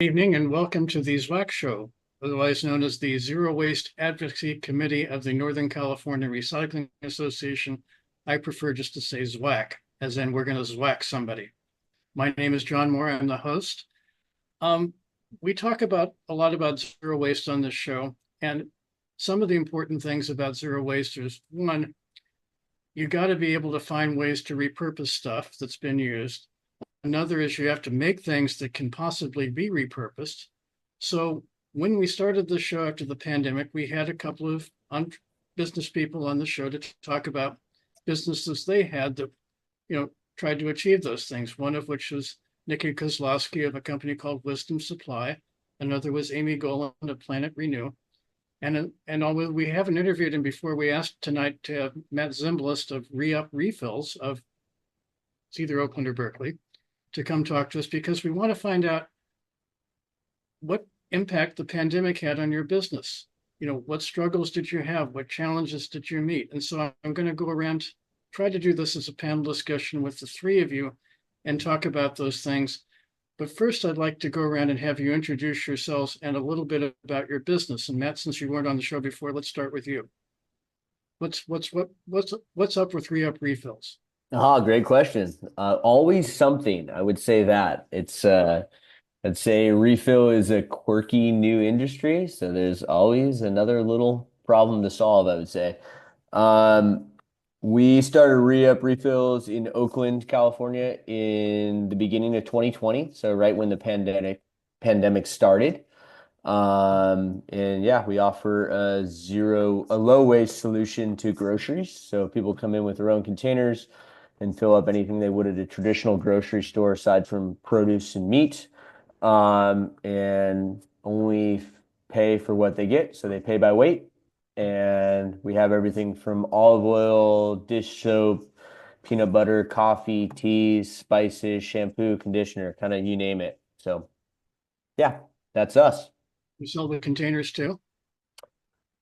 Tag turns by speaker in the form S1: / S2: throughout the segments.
S1: Evening and welcome to the ZWAC show, otherwise known as the Zero Waste Advocacy Committee of the Northern California Recycling Association. I prefer just to say ZWAC, as in we're going to ZWAC somebody. My name is John Moore. I'm the host. We talk about a lot about zero waste on this show, and some of the important things about zero waste is one, you got to be able to find ways to repurpose stuff that's been used. Another is you have to make things that can possibly be repurposed. So when we started the show after the pandemic, we had a couple of business people on the show to talk about businesses they had that, tried to achieve those things. One of which was Nikki Kozlowski of a company called Wisdom Supply. Another was Amy Golan of Planet Renew. And although we haven't interviewed him before, we asked tonight to have Matt Zimbalist of Re-Up Refills of it's either Oakland or Berkeley to come talk to us because we want to find out what impact the pandemic had on your business. What struggles did you have? What challenges did you meet? And so I'm going to go around, try to do this as a panel discussion with the three of you and talk about those things. But first, I'd like to go around and have you introduce yourselves and a little bit about your business. And Matt, since you weren't on the show before, let's start with you. What's up with Re-Up Refills?
S2: Great question. Always something, I would say that. I'd say refill is a quirky new industry, so there's always another little problem to solve, I would say. Um, we started Re-Up Refills in Oakland, California in the beginning of 2020, so right when the pandemic started. And yeah, we offer a low waste solution to groceries. So people come in with their own containers and fill up anything they would at a traditional grocery store aside from produce and meat. And only pay for what they get. So they pay by weight. And we have everything from olive oil, dish soap, peanut butter, coffee, teas, spices, shampoo, conditioner, kind of you name it. So yeah, that's us.
S1: You sell the containers too?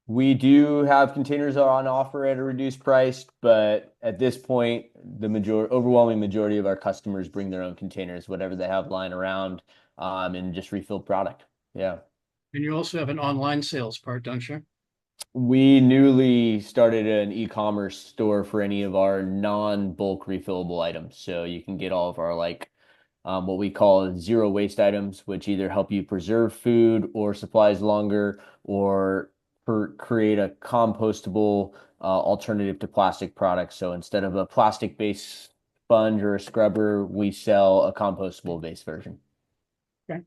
S2: We do have containers on offer at a reduced price, but at this point, overwhelming majority of our customers bring their own containers, whatever they have lying around, and just refill product. Yeah.
S1: And you also have an online sales part, don't you?
S2: We newly started an e-commerce store for any of our non-bulk refillable items. So you can get all of our what we call zero waste items, which either help you preserve food or supplies longer or create a compostable alternative to plastic products. So instead of a plastic-based sponge or a scrubber, we sell a compostable-based version.
S1: Okay.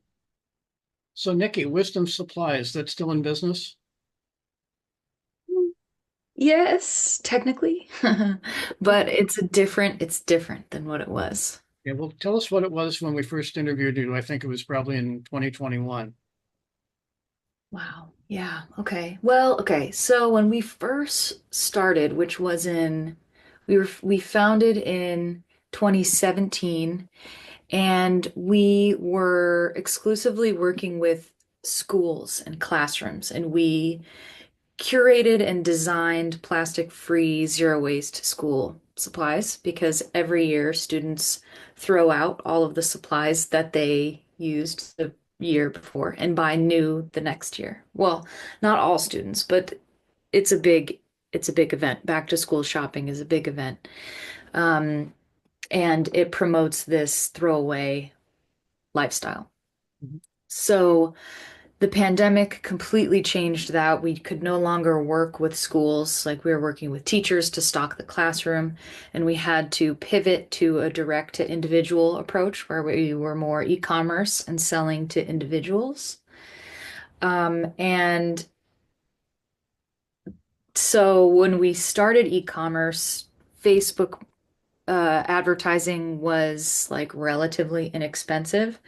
S1: So Nikki, Wisdom Supply, is that still in business?
S3: Yes, technically, but it's different than what it was.
S1: Yeah, well, tell us what it was when we first interviewed you. I think it was probably in 2021.
S3: Wow. Yeah. Okay. Well, okay. So when we first started, which was we founded in 2017, and we were exclusively working with schools and classrooms, and we curated and designed plastic-free, zero-waste school supplies because every year students throw out all of the supplies that they used the year before and buy new the next year. Well, not all students, but it's a big event. Back to school shopping is a big event. Um, and it promotes this throwaway lifestyle.
S1: Mhm.
S3: So the pandemic completely changed that. We could no longer work with schools, like we were working with teachers to stock the classroom, and we had to pivot to a direct to individual approach where we were more e-commerce and selling to individuals. And so when we started e-commerce, Facebook advertising was like relatively inexpensive.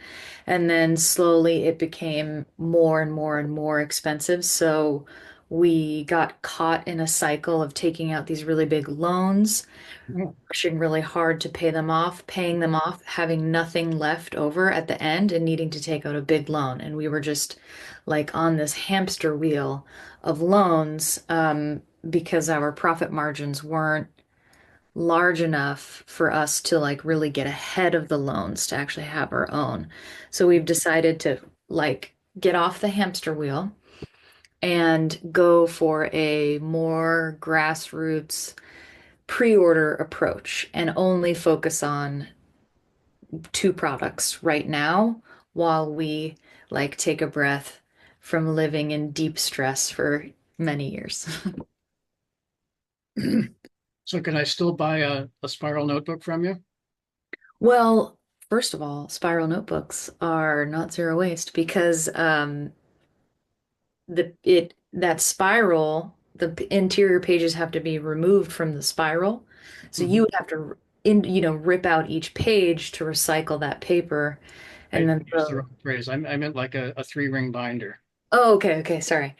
S3: And then slowly it became more and more and more expensive. So we got caught in a cycle of taking out these really big loans,
S1: Oh,
S3: pushing really hard to pay them off, paying them off, having nothing left over at the end, and needing to take out a big loan. And we were just like on this hamster wheel of loans, because our profit margins weren't large enough for us to like really get ahead of the loans to actually have our own. So we've decided to like get off the hamster wheel and go for a more grassroots pre-order approach and only focus on two products right now while we like take a breath from living in deep stress for many years.
S1: So can I still buy a spiral notebook from you?
S3: Well, first of all, spiral notebooks are not zero waste because that spiral, the interior pages have to be removed from the spiral. So you
S1: Mhm.
S3: would have to rip out each page to recycle that paper and
S1: I
S3: then
S1: used the
S3: throw.
S1: wrong phrase. I meant like a three-ring binder.
S3: Oh, okay, sorry.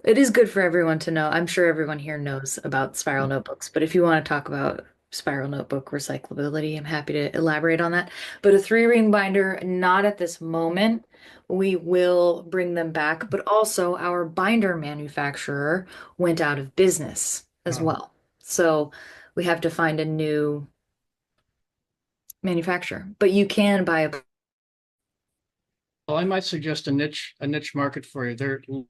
S3: It is good for everyone to know. I'm sure everyone here knows about spiral notebooks, but if you want to talk about spiral notebook recyclability, I'm happy to elaborate on that. But a three-ring binder, not at this moment. We will bring them back, but also our binder manufacturer went out of business as
S1: Oh.
S3: well. So we have to find a new manufacturer. But you can buy a.
S1: Well, I might suggest a niche market for you.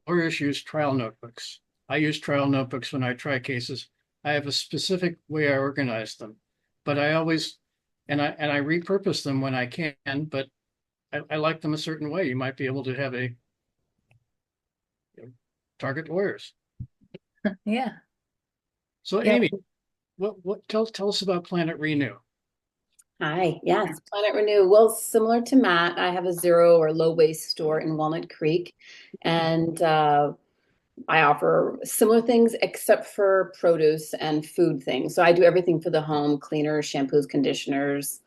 S1: Lawyers use trial notebooks. I use trial notebooks when I try cases. I have a specific way I organize them, but I always and I repurpose them when I can, but I like them a certain way. You might be able to have a target lawyers.
S3: Yeah.
S1: So
S3: Yeah.
S1: Amy, tell us about Planet Renew.
S4: Hi, yes, Planet Renew. Well, similar to Matt, I have a zero or low waste store in Walnut Creek, and I offer similar things except for produce and food things. So I do everything for the home: cleaners, shampoos, conditioners,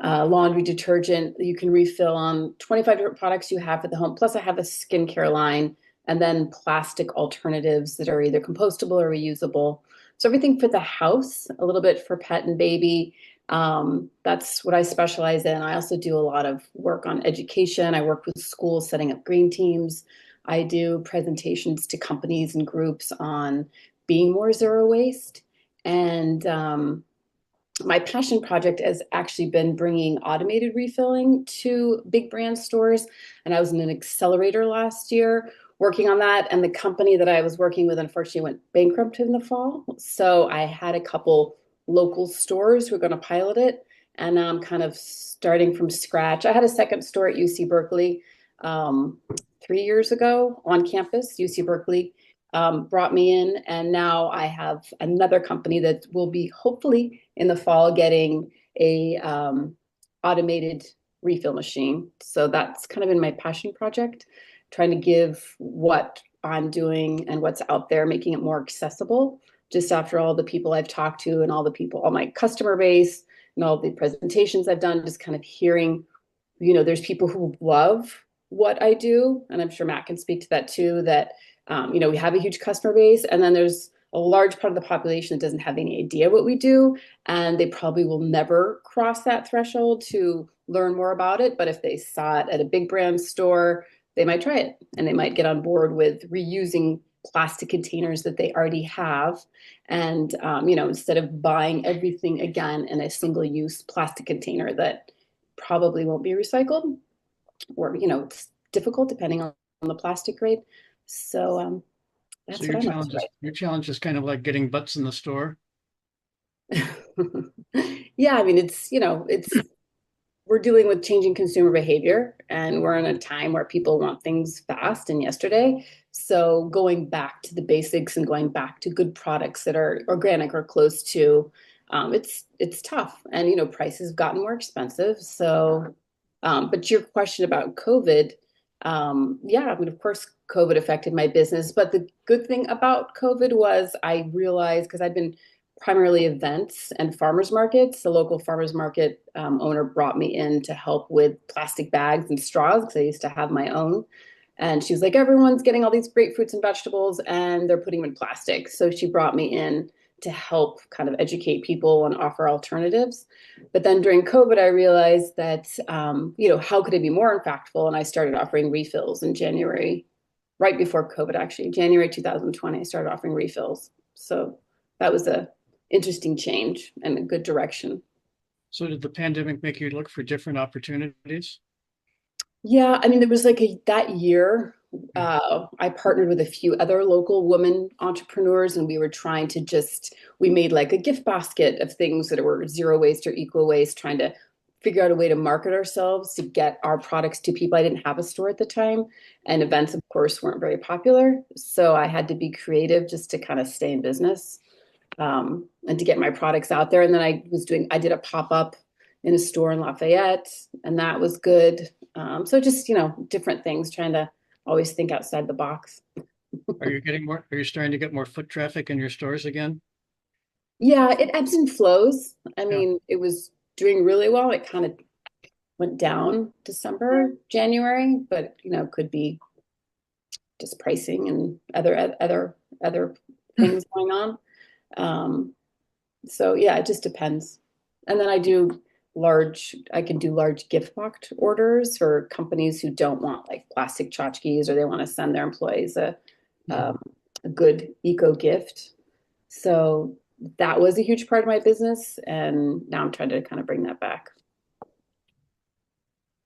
S4: laundry detergent. You can refill on 25 different products you have for the home. Plus, I have a skincare line and then plastic alternatives that are either compostable or reusable. So everything for the house, a little bit for pet and baby. That's what I specialize in. I also do a lot of work on education. I work with schools setting up green teams. I do presentations to companies and groups on being more zero waste. And my passion project has actually been bringing automated refilling to big brand stores. And I was in an accelerator last year working on that. And the company that I was working with unfortunately went bankrupt in the fall. So I had a couple local stores who were going to pilot it. And now I'm kind of starting from scratch. I had a second store at UC Berkeley 3 years ago on campus, UC Berkeley. Brought me in, and now I have another company that will be hopefully in the fall getting a automated refill machine. So that's kind of been my passion project, trying to give what I'm doing and what's out there, making it more accessible. Just after all the people I've talked to and all the people, all my customer base and all the presentations I've done, just kind of hearing, there's people who love what I do, and I'm sure Matt can speak to that too, that we have a huge customer base, and then there's a large part of the population that doesn't have any idea what we do, and they probably will never cross that threshold to learn more about it. But if they saw it at a big brand store, they might try it, and they might get on board with reusing plastic containers that they already have. And, instead of buying everything again in a single use plastic container that probably won't be recycled, or, it's difficult depending on the plastic grade. So
S1: So
S4: that's what I'm up to
S1: your challenge is kind of like getting butts in the store.
S4: right now. Yeah, I mean, we're dealing with changing consumer behavior, and we're in a time where people want things fast and yesterday. So going back to the basics and going back to good products that are organic or close to, it's tough, and prices have gotten more expensive. So, but your question about COVID, yeah, I mean, of course, COVID affected my business, but the good thing about COVID was I realized, because I've been primarily events and farmers markets. The local farmers market owner brought me in to help with plastic bags and straws because I used to have my own. And she was like, everyone's getting all these great fruits and vegetables and they're putting them in plastic. So she brought me in to help kind of educate people and offer alternatives. But then during COVID, I realized that, how could it be more impactful? And I started offering refills in January, right before COVID, actually, January 2020, I started offering refills. So that was a interesting change and a good direction.
S1: So did the pandemic make you look for different opportunities?
S4: Yeah, I mean, there was like that year, I partnered with a few other local women entrepreneurs, and we were trying to we made like a gift basket of things that were zero waste or equal waste, trying to figure out a way to market ourselves to get our products to people. I didn't have a store at the time, and events, of course, weren't very popular. So I had to be creative just to kind of stay in business, and to get my products out there. And then I did a pop-up in a store in Lafayette, and that was good. So just, different things, trying to always think outside the box.
S1: Are you starting to get more foot traffic in your stores again?
S4: Yeah, it ebbs and flows. I
S1: Yeah.
S4: mean, it was doing really well. It kind of went down December, January, but could be just pricing and other things going on. Um, so yeah, it just depends. And then I can do large gift box orders for companies who don't want like plastic tchotchkes, or they want to send their employees um, a good eco gift. So that was a huge part of my business, and now I'm trying to kind of bring that back.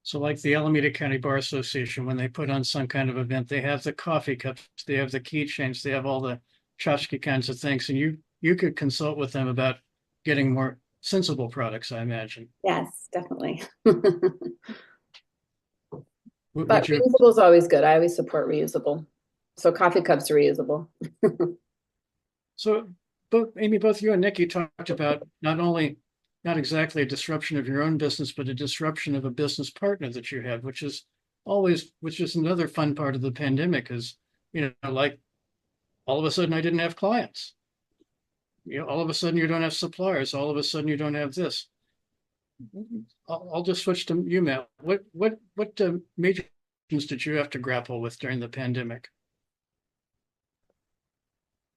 S1: So like the Alameda County Bar Association, when they put on some kind of event, they have the coffee cups, they have the keychains, they have all the tchotchke kinds of things, and you could consult with them about getting more sensible products, I imagine.
S4: Yes, definitely.
S1: Would
S4: But
S1: you?
S4: reusable is always good. I always support reusable. So coffee cups are reusable.
S1: So, both Amy, both you and Nikki talked about not exactly a disruption of your own business, but a disruption of a business partner that you have, which is another fun part of the pandemic is, like all of a sudden I didn't have clients. All of a sudden you don't have suppliers. All of a sudden you don't have this. I'll just switch to you, Matt. What major things did you have to grapple with during the pandemic?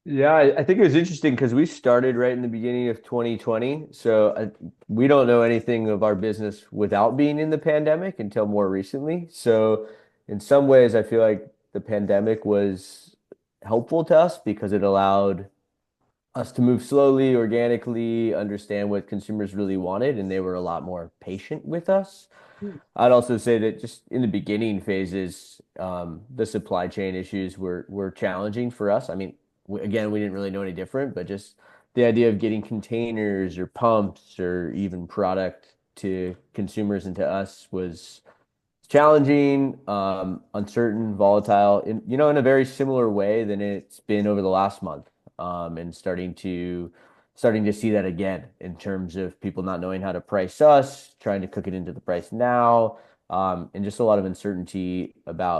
S2: Yeah, I think it was interesting because we started right in the beginning of 2020. So we don't know anything of our business without being in the pandemic until more recently. So in some ways, I feel like the pandemic was helpful to us because it allowed us to move slowly, organically, understand what consumers really wanted, and they were a lot more patient with us. I'd also say that just in the beginning phases, the supply chain issues were challenging for us. I mean, again, we didn't really know any different, but just the idea of getting containers or pumps or even product to consumers and to us was challenging, uncertain, volatile, in a very similar way than it's been over the last month, and starting to see that again in terms of people not knowing how to price us, trying to cook it into the price now, and just a lot of uncertainty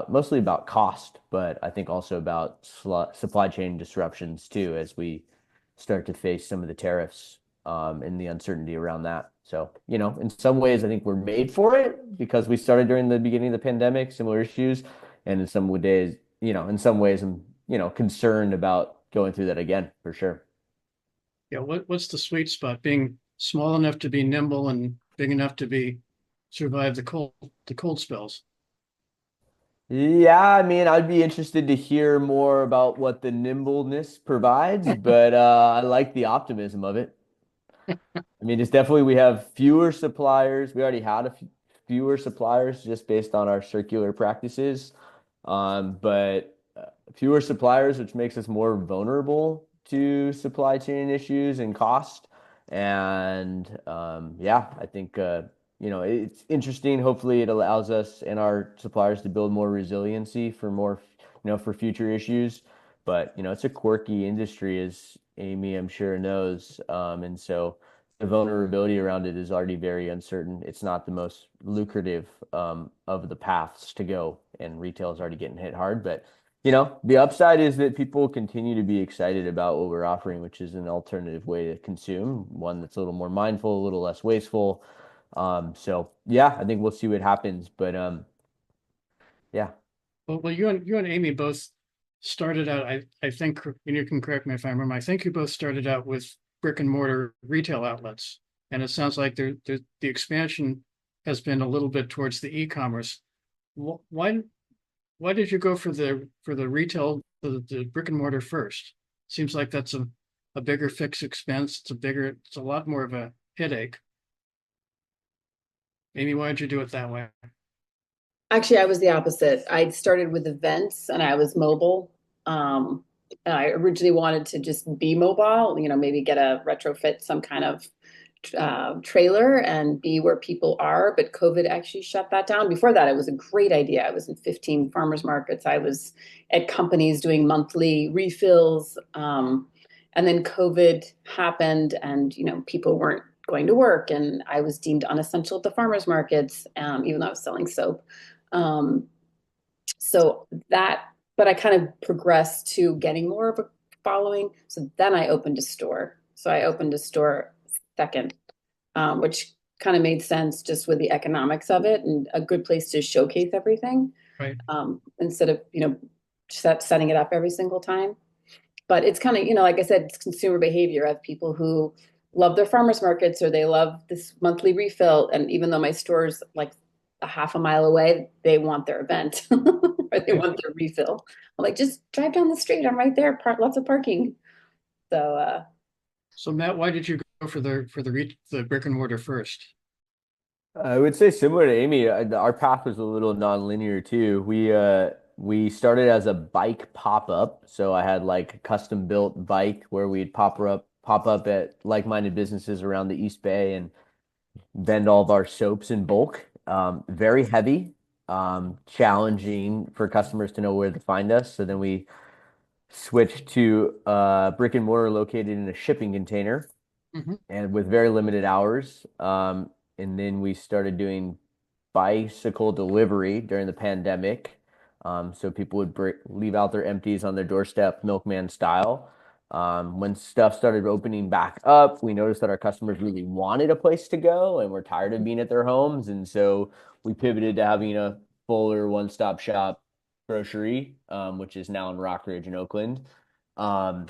S2: mostly about cost, but I think also about supply chain disruptions too, as we start to face some of the tariffs, and the uncertainty around that. So, in some ways, I think we're made for it because we started during the beginning of the pandemic, similar issues. And in some ways, I'm, concerned about going through that again, for sure.
S1: Yeah, what's the sweet spot? Being small enough to be nimble and big enough to be survive the cold spells.
S2: Yeah, I mean, I'd be interested to hear more about what the nimbleness provides, but I like the optimism of it. I mean, it's definitely we have fewer suppliers. We already had fewer suppliers just based on our circular practices, but fewer suppliers, which makes us more vulnerable to supply chain issues and cost. And yeah, I think it's interesting. Hopefully, it allows us and our suppliers to build more resiliency for future issues. But it's a quirky industry, as Amy, I'm sure knows, and so the vulnerability around it is already very uncertain. It's not the most lucrative of the paths to go, and retail is already getting hit hard. But the upside is that people continue to be excited about what we're offering, which is an alternative way to consume, one that's a little more mindful, a little less wasteful. So yeah, I think we'll see what happens. But yeah.
S1: Well, you and Amy both started out. I think, and you can correct me if I'm wrong. I think you both started out with brick and mortar retail outlets, and it sounds like the expansion has been a little bit towards the e-commerce. Why why did you go for the retail the brick and mortar first? Seems like that's a bigger fixed expense. It's a lot more of a headache. Amy, why did you do it that way?
S4: Actually, I was the opposite. I started with events and I was mobile. And I originally wanted to just be mobile, maybe get a retrofit, some kind of trailer and be where people are. But COVID actually shut that down. Before that, it was a great idea. I was in 15 farmers markets. I was at companies doing monthly refills. And then COVID happened and, people weren't going to work and I was deemed unessential at the farmers markets, even though I was selling soap. Um, so that, but I kind of progressed to getting more of a following. So then I opened a store. So I opened a store second, which kind of made sense just with the economics of it and a good place to showcase everything,
S1: Right.
S4: instead of, setting it up every single time. But it's kind of, like I said, it's consumer behavior of people who love their farmers markets or they love this monthly refill. And even though my store's like a half a mile away, they want their event or they want their refill. I'm like, just drive down the street. I'm right there. Lots of parking. So,
S1: So Matt, why did you go for the brick and mortar first?
S2: I would say similar to Amy, our path was a little non-linear too. We started as a bike pop-up, so I had like a custom built bike where we'd pop up at like-minded businesses around the East Bay and vend all of our soaps in bulk. Very heavy, challenging for customers to know where to find us. So then we switched to brick and mortar located in a shipping container
S1: Mhm.
S2: and with very limited hours. And then we started doing bicycle delivery during the pandemic. So people would leave out their empties on their doorstep, milkman style. When stuff started opening back up, we noticed that our customers really wanted a place to go and were tired of being at their homes. And so we pivoted to having a fuller one-stop shop grocery, which is now in Rockridge in Oakland. Um,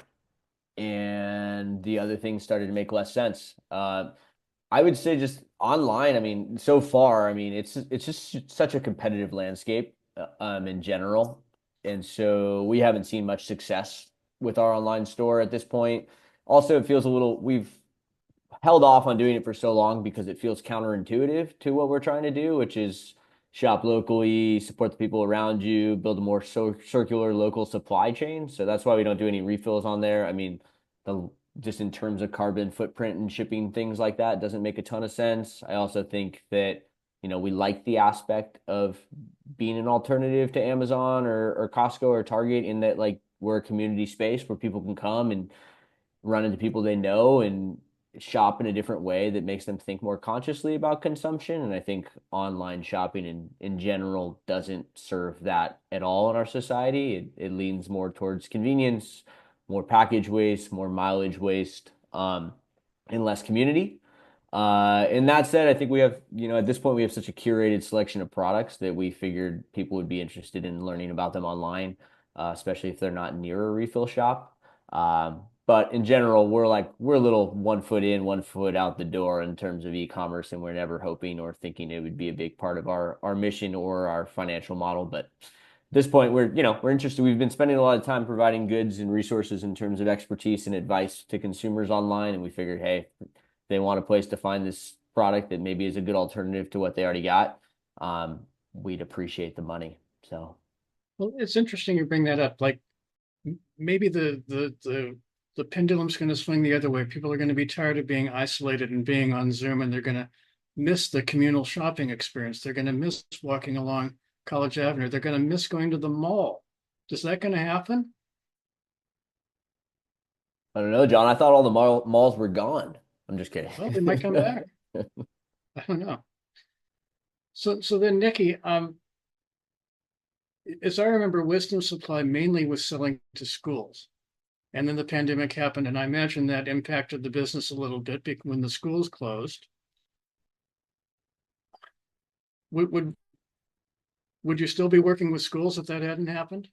S2: and the other things started to make less sense. I would say just online. I mean, so far, I mean, it's just such a competitive landscape, in general, and so we haven't seen much success with our online store at this point. Also, it feels a little we've held off on doing it for so long because it feels counterintuitive to what we're trying to do, which is shop locally, support the people around you, build a more circular local supply chain. So that's why we don't do any refills on there. I mean, the just in terms of carbon footprint and shipping things like that doesn't make a ton of sense. I also think that, we like the aspect of being an alternative to Amazon or Costco or Target in that like we're a community space where people can come and run into people they know and shop in a different way that makes them think more consciously about consumption. And I think online shopping in general doesn't serve that at all in our society. It leans more towards convenience, more package waste, more mileage waste, and less community. And that said, I think we have, at this point, we have such a curated selection of products that we figured people would be interested in learning about them online, especially if they're not near a refill shop. But in general, we're a little 1 foot in, 1 foot out the door in terms of e-commerce, and we're never hoping or thinking it would be a big part of our mission or our financial model. But at this point, we're interested. We've been spending a lot of time providing goods and resources in terms of expertise and advice to consumers online, and we figured, hey, if they want a place to find this product that maybe is a good alternative to what they already got, we'd appreciate the money. So.
S1: Well, it's interesting you bring that up. Like maybe the pendulum's going to swing the other way. People are going to be tired of being isolated and being on Zoom, and they're going to miss the communal shopping experience. They're going to miss walking along College Avenue. They're going to miss going to the mall. Is that going to happen?
S2: I don't know, John. I thought all the malls were gone. I'm just kidding.
S1: Well, they might come back. I don't know. So then, Nikki, as I remember, Wisdom Supply mainly was selling to schools. And then the pandemic happened, and I imagine that impacted the business a little bit when the schools closed. Would would you still be working with schools if that hadn't happened?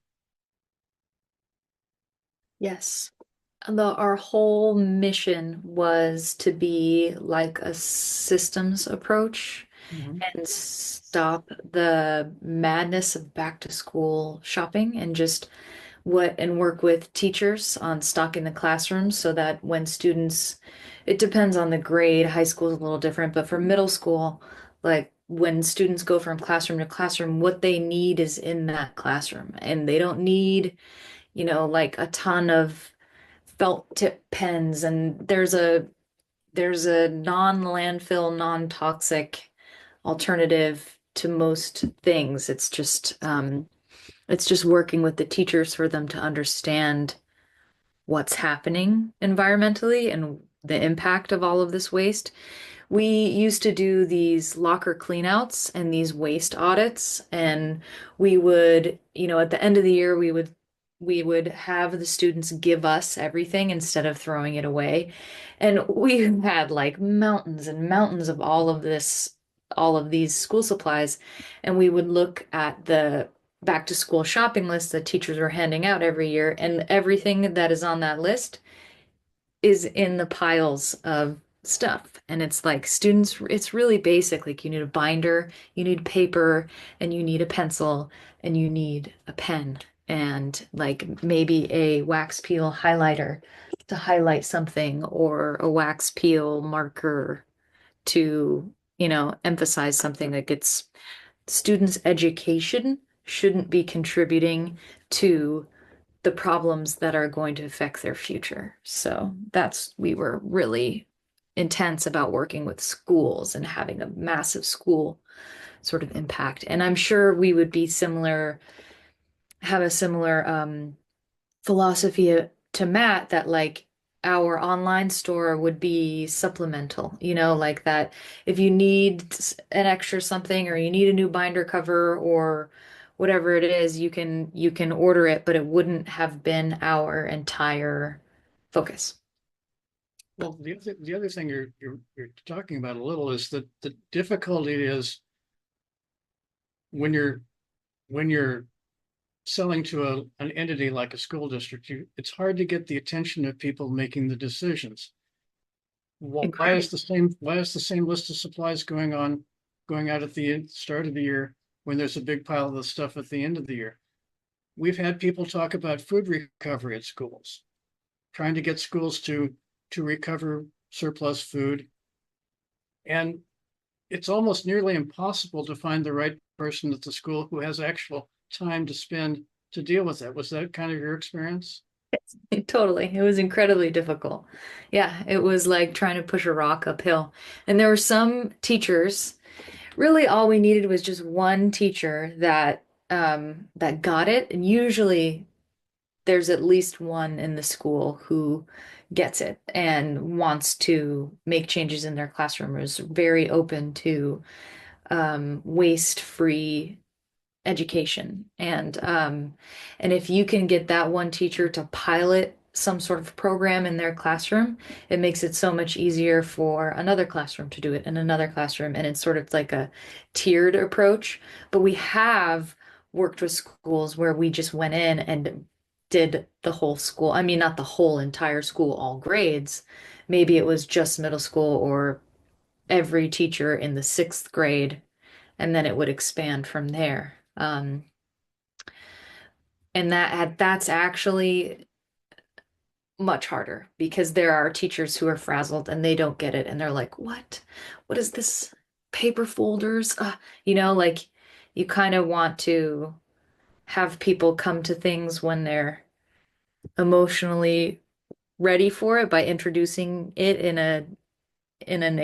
S3: Yes. Our whole mission was to be like a systems approach
S1: Mhm.
S3: and stop the madness of back to school shopping and just work with teachers on stocking the classrooms so that when students, it depends on the grade, high school is a little different, but for middle school, like when students go from classroom to classroom, what they need is in that classroom. And they don't need, like a ton of felt tip pens. And there's a non-landfill, non-toxic alternative to most things. It's just working with the teachers for them to understand what's happening environmentally and the impact of all of this waste. We used to do these locker cleanouts and these waste audits, and we would, at the end of the year, we would have the students give us everything instead of throwing it away. And we had like mountains and mountains of all of these school supplies, and we would look at the back to school shopping list that teachers were handing out every year, and everything that is on that list is in the piles of stuff. And it's like students, it's really basic. Like you need a binder, you need paper, and you need a pencil, and you need a pen, and like maybe a wax peel highlighter to highlight something, or a wax peel marker to, emphasize something. Like it's students' education shouldn't be contributing to the problems that are going to affect their future. So we were really intense about working with schools and having a massive school sort of impact. And I'm sure we would have a similar philosophy to Matt, that like our online store would be supplemental, like that if you need an extra something, or you need a new binder cover, or whatever it is, you can order it, but it wouldn't have been our entire focus.
S1: Well, the other thing you're talking about a little is that the difficulty is when you're selling to an entity like a school district, it's hard to get the attention of people making the decisions. Why is the same list of supplies going out at the start of the year when there's a big pile of the stuff at the end of the year? We've had people talk about food recovery at schools, trying to get schools to recover surplus food. And it's almost nearly impossible to find the right person at the school who has actual time to spend to deal with that. Was that kind of your experience?
S3: Totally. It was incredibly difficult. Yeah, it was like trying to push a rock uphill. And there were some teachers, really all we needed was just one teacher that got it. And usually there's at least one in the school who gets it and wants to make changes in their classroom, is very open to waste-free education. And if you can get that one teacher to pilot some sort of program in their classroom, it makes it so much easier for another classroom to do it, and another classroom. And it's sort of like a tiered approach. But we have worked with schools where we just went in and did the whole school. I mean, not the whole entire school, all grades. Maybe it was just middle school, or every teacher in the sixth grade, and then it would expand from there. And that's actually much harder, because there are teachers who are frazzled and they don't get it, and they're like, "What? What is this? Paper folders?" Like you kind of want to have people come to things when they're emotionally ready for it, by introducing it in an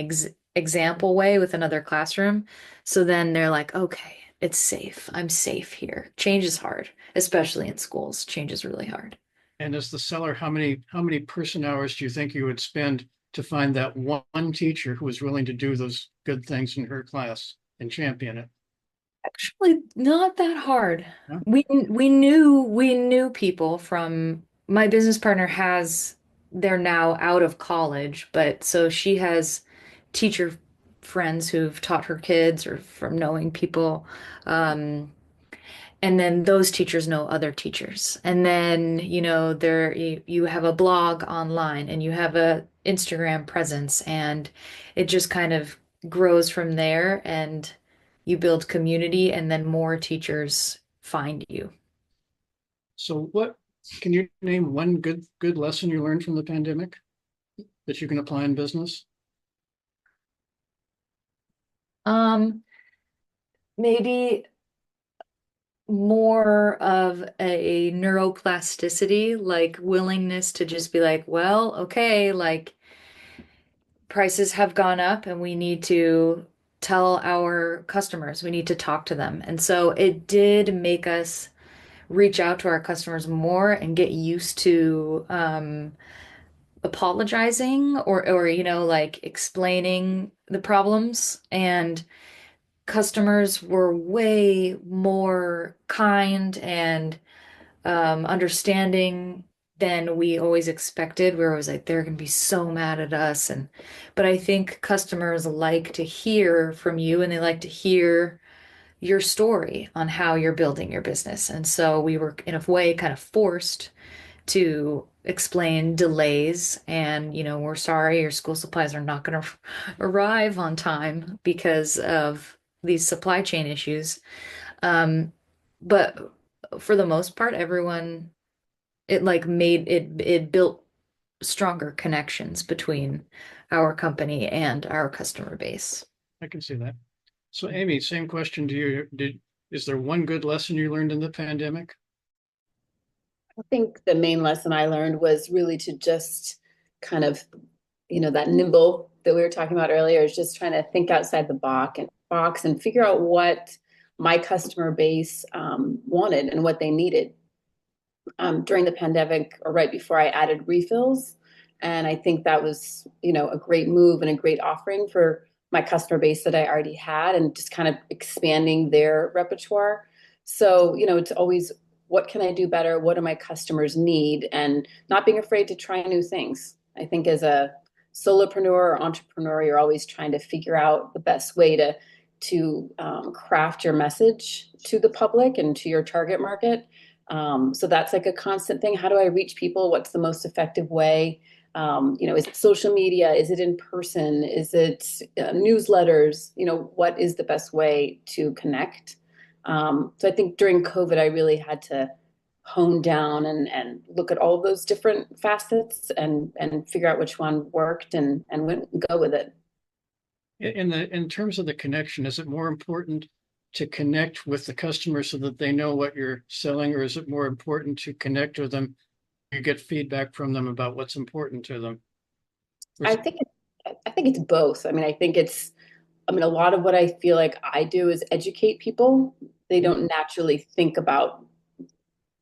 S3: example way with another classroom. So then they're like, okay, it's safe. I'm safe here. Change is hard, especially in schools. Change is really hard.
S1: And as the seller, how many person hours do you think you would spend to find that one teacher who was willing to do those good things in her class and champion it?
S3: Actually, not that hard.
S1: Huh?
S3: We knew people from my business partner they're now out of college, but so she has teacher friends who've taught her kids, or from knowing people. And then those teachers know other teachers. And then, you have a blog online, and you have a Instagram presence, and it just kind of grows from there, and you build community, and then more teachers find you.
S1: So what can you name one good lesson you learned from the pandemic that you can apply in business?
S3: Um, maybe more of a neuroplasticity, like willingness to just be like, well, okay, like prices have gone up and we need to tell our customers, we need to talk to them. And so it did make us reach out to our customers more and get used to apologizing or like explaining the problems. And customers were way more kind and understanding than we always expected. We were always like, they're going to be so mad at us. But I think customers like to hear from you and they like to hear your story on how you're building your business. And so we were, in a way, kind of forced to explain delays and, we're sorry your school supplies are not going to arrive on time because of these supply chain issues. But for the most part, everyone, it like made it built stronger connections between our company and our customer base.
S1: I can see that. So Amy, same question to you. Is there one good lesson you learned in the pandemic?
S4: I think the main lesson I learned was really to just kind of, that nimble that we were talking about earlier is just trying to think outside the box and figure out what my customer base wanted and what they needed. During the pandemic or right before, I added refills. And I think that was, a great move and a great offering for my customer base that I already had and just kind of expanding their repertoire. So, it's always, what can I do better? What do my customers need? And not being afraid to try new things. I think as a solopreneur or entrepreneur, you're always trying to figure out the best way to craft your message to the public and to your target market. So that's like a constant thing. How do I reach people? What's the most effective way? Is it social media? Is it in person? Is it newsletters? What is the best way to connect? So I think during COVID, I really had to hone down and look at all of those different facets and figure out which one worked and go with it.
S1: In terms of the connection, is it more important to connect with the customer so that they know what you're selling, or is it more important to connect with them? You get feedback from them about what's important to them.
S4: I think it's both. I mean, a lot of what I feel like I do is educate people. They don't naturally think about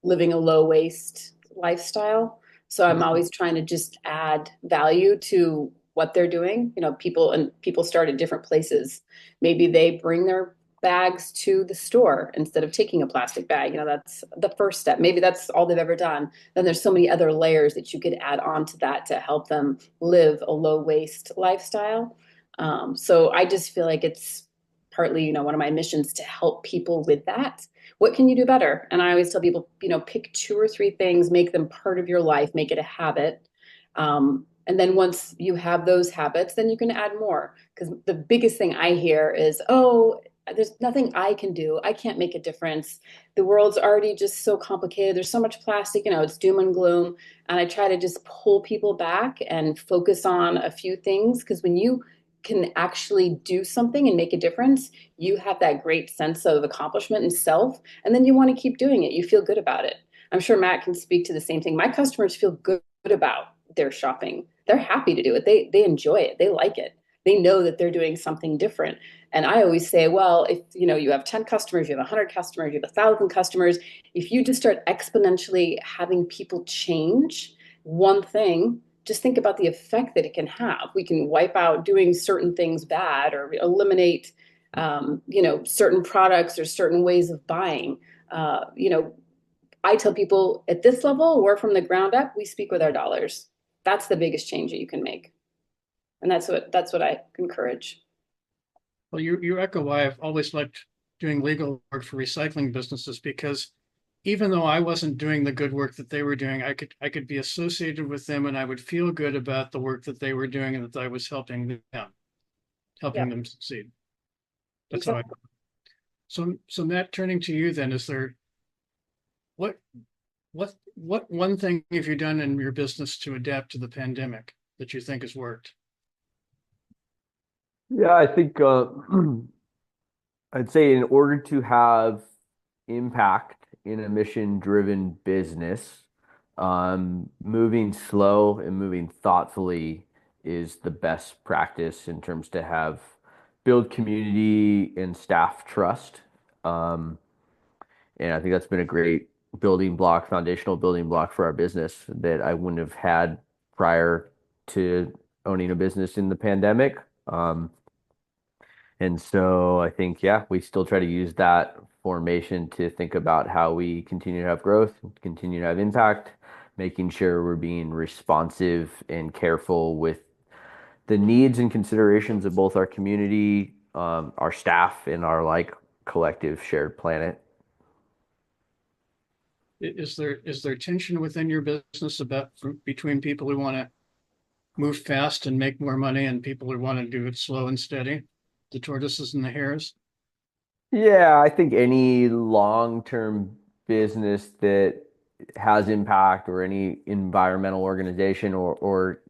S4: living a low waste lifestyle. So I'm always trying to just add value to what they're doing. People start at different places. Maybe they bring their bags to the store instead of taking a plastic bag. That's the first step. Maybe that's all they've ever done. Then there's so many other layers that you could add on to that to help them live a low waste lifestyle. So I just feel like it's partly, one of my missions to help people with that. What can you do better? And I always tell people, pick 2 or 3 things, make them part of your life, make it a habit. And then once you have those habits, then you can add more. Because the biggest thing I hear is, oh, there's nothing I can do. I can't make a difference. The world's already just so complicated. There's so much plastic, it's doom and gloom. And I try to just pull people back and focus on a few things. Because when you can actually do something and make a difference, you have that great sense of accomplishment and self. And then you want to keep doing it. You feel good about it. I'm sure Matt can speak to the same thing. My customers feel good about their shopping. They're happy to do it. They enjoy it. They like it. They know that they're doing something different. And I always say, well, if you have 10 customers, you have 100 customers, you have 1,000 customers, if you just start exponentially having people change one thing, just think about the effect that it can have. We can wipe out doing certain things bad or eliminate, certain products or certain ways of buying. I tell people at this level, we're from the ground up, we speak with our dollars. That's the biggest change that you can make. And that's what I encourage.
S1: Well, you echo why I've always liked doing legal work for recycling businesses, because even though I wasn't doing the good work that they were doing, I could be associated with them and I would feel good about the work that they were doing and that I was helping them succeed. That's how I. So Matt, turning to you then, is there what one thing have you done in your business to adapt to the pandemic that you think has worked?
S5: Yeah, I think
S2: I'd say in order to have impact in a mission-driven business, moving slow and moving thoughtfully is the best practice in terms to have build community and staff trust. Um, and I think that's been a great building block, foundational building block for our business that I wouldn't have had prior to owning a business in the pandemic. And so I think, yeah, we still try to use that formation to think about how we continue to have growth, continue to have impact, making sure we're being responsive and careful with the needs and considerations of both our community, our staff, and our like collective shared planet.
S1: Is there tension within your business between people who want to move fast and make more money and people who want to do it slow and steady? The tortoises and the hares?
S2: Yeah, I think any long-term business that has impact or any environmental organization or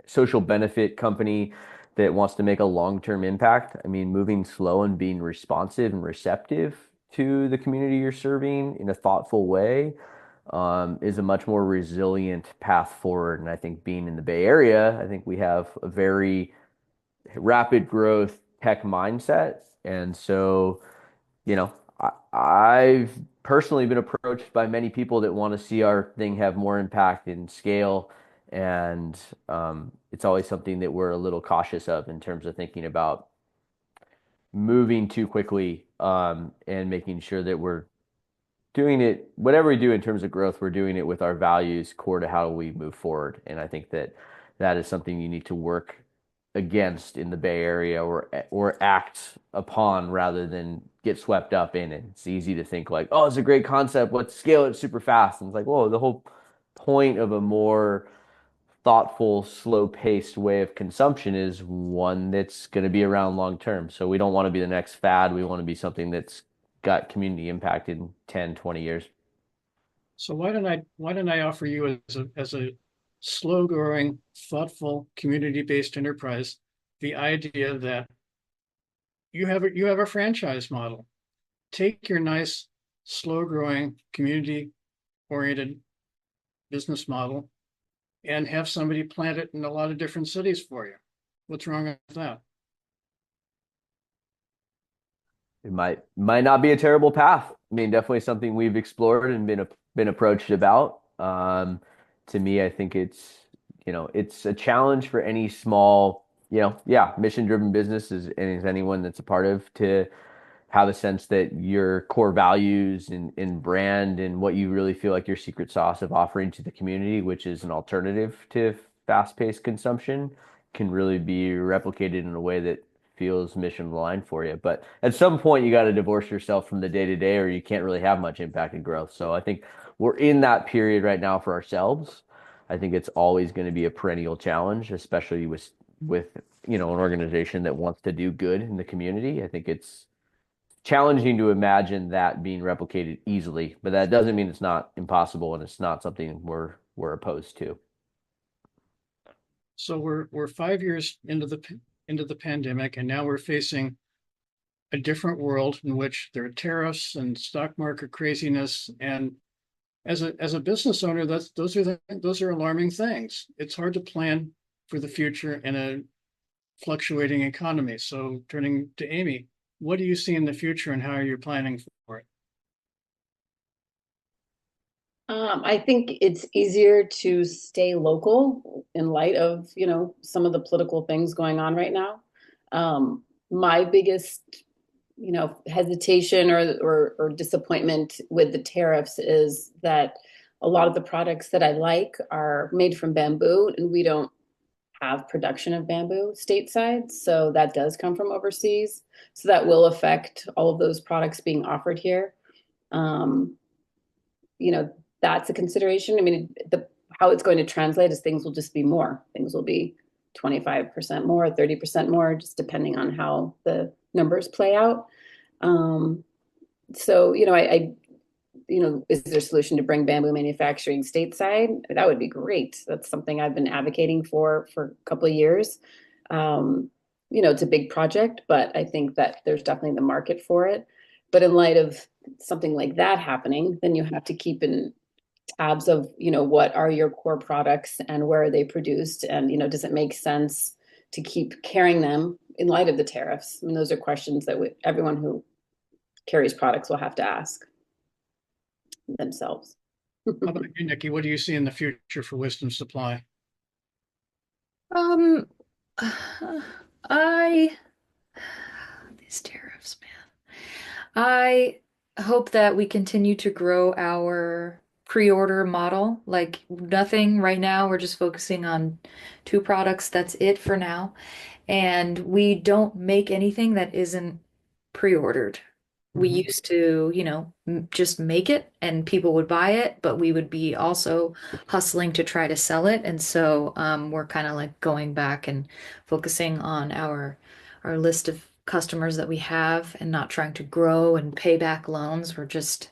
S2: social benefit company that wants to make a long-term impact. I mean, moving slow and being responsive and receptive to the community you're serving in a thoughtful way is a much more resilient path forward. And I think being in the Bay Area, I think we have a very rapid growth tech mindset. And so I've personally been approached by many people that want to see our thing have more impact and scale. And it's always something that we're a little cautious of in terms of thinking about moving too quickly and making sure that we're doing it, whatever we do in terms of growth, we're doing it with our values core to how we move forward. And I think that that is something you need to work against in the Bay Area or act upon rather than get swept up in it. It's easy to think like, oh, it's a great concept. Let's scale it super fast. And it's like, whoa, the whole point of a more thoughtful, slow-paced way of consumption is one that's going to be around long term. So we don't want to be the next fad. We want to be something that's got community impact in 10, 20 years.
S1: So why don't I offer you as a slow growing, thoughtful, community-based enterprise, the idea that you have a franchise model. Take your nice, slow growing, community oriented business model and have somebody plant it in a lot of different cities for you. What's wrong with that?
S2: It might not be a terrible path. I mean, definitely something we've explored and been approached about. To me, I think it's a challenge for any small, yeah, mission-driven business is anyone that's a part of to have a sense that your core values and brand and what you really feel like your secret sauce of offering to the community, which is an alternative to fast-paced consumption, can really be replicated in a way that feels mission aligned for you. But at some point, you got to divorce yourself from the day to day, or you can't really have much impact and growth. So I think we're in that period right now for ourselves. I think it's always going to be a perennial challenge, especially with an organization that wants to do good in the community. I think it's challenging to imagine that being replicated easily, but that doesn't mean it's not impossible and it's not something we're opposed to.
S1: So we're 5 years into the pandemic, and now we're facing a different world in which there are tariffs and stock market craziness. And as a business owner, those are alarming things. It's hard to plan for the future in a fluctuating economy. So turning to Amy, what do you see in the future and how are you planning for it?
S4: I think it's easier to stay local in light of, some of the political things going on right now. My biggest, hesitation or disappointment with the tariffs is that a lot of the products that I like are made from bamboo, and we don't have production of bamboo stateside. So that does come from overseas. So that will affect all of those products being offered here. Um, you know, that's a consideration. I mean, how it's going to translate is things will just be more. Things will be 25% more, 30% more, just depending on how the numbers play out. So, is there a solution to bring bamboo manufacturing stateside? That would be great. That's something I've been advocating for a couple of years. it's a big project, but I think that there's definitely the market for it. But in light of something like that happening, then you have to keep in tabs of, what are your core products and where are they produced? And, does it make sense to keep carrying them in light of the tariffs? I mean, those are questions that everyone who carries products will have to ask themselves.
S1: How about you, Nikki? What do you see in the future for Wisdom Supply?
S3: Um, I these tariffs, man. I hope that we continue to grow our pre-order model. Like nothing right now. We're just focusing on two products. That's it for now. And we don't make anything that isn't pre-ordered. We used to, just make it and people would buy it, but we would be also hustling to try to sell it. And so we're kind of like going back and focusing on our list of customers that we have and not trying to grow and pay back loans. We're just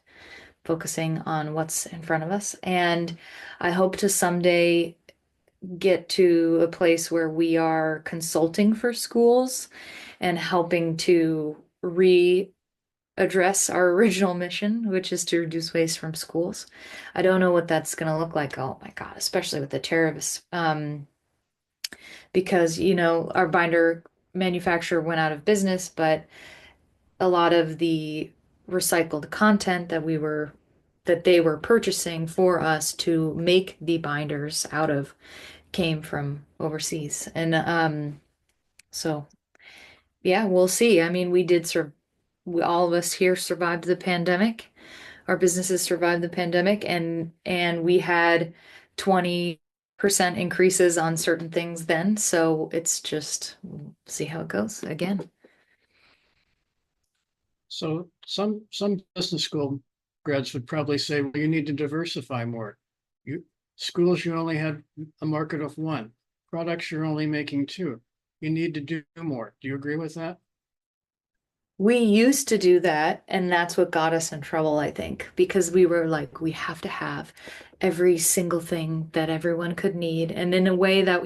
S3: focusing on what's in front of us. And I hope to someday get to a place where we are consulting for schools and helping to readdress our original mission, which is to reduce waste from schools. I don't know what that's going to look like. Oh my God, especially with the tariffs. Because, our binder manufacturer went out of business, but a lot of the recycled content that they were purchasing for us to make the binders out of came from overseas. And so yeah, we'll see. I mean, all of us here survived the pandemic. Our businesses survived the pandemic and we had 20% increases on certain things then. So it's just see how it goes again.
S1: So some business school grads would probably say, well, you need to diversify more. Schools, you only have a market of one. Products, you're only making two. You need to do more. Do you agree with that?
S3: We used to do that, and that's what got us in trouble, I think, because we were like, we have to have every single thing that everyone could need. And in a way that,